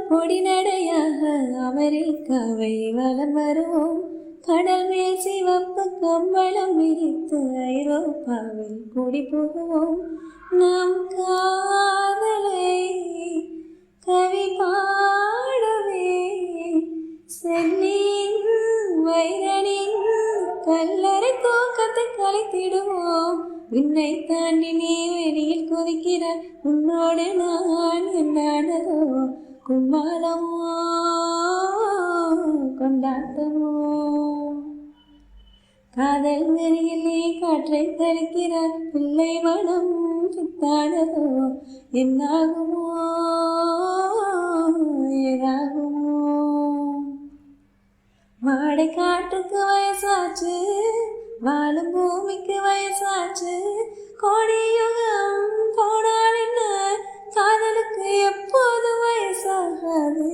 பொடி நடையாக அமெரிக்காவை வலம் வருவோம். கடல் மேல் சிவப்பு கம்பளம் விரித்து ஐரோப்பாவில் கூடி போவோம். நம் காதலை கவி பாடவே சென்னியின் வைரனின் கல்லறை தூக்கத்தை கலைத்திடுவோம். விண்ணை தாண்டி நீ வெளியில் கொதிக்கிற உன்னோடு நான் என்னானதோ கும்மாளமோ கொண்டாட்டமோ. காதல் வெறியில் நீ காற்றை தரிக்கிற பிள்ளை மனம் பித்தானதோ என்னாகுமோ ஏதாகுமோ. மாடை காட்டுக்கு வயசாச்சு, வாழும் பூமிக்கு வயசாச்சு. கோடியுகம் போனால் என்ன, காதலுக்கு எப்போது வயசாகாது.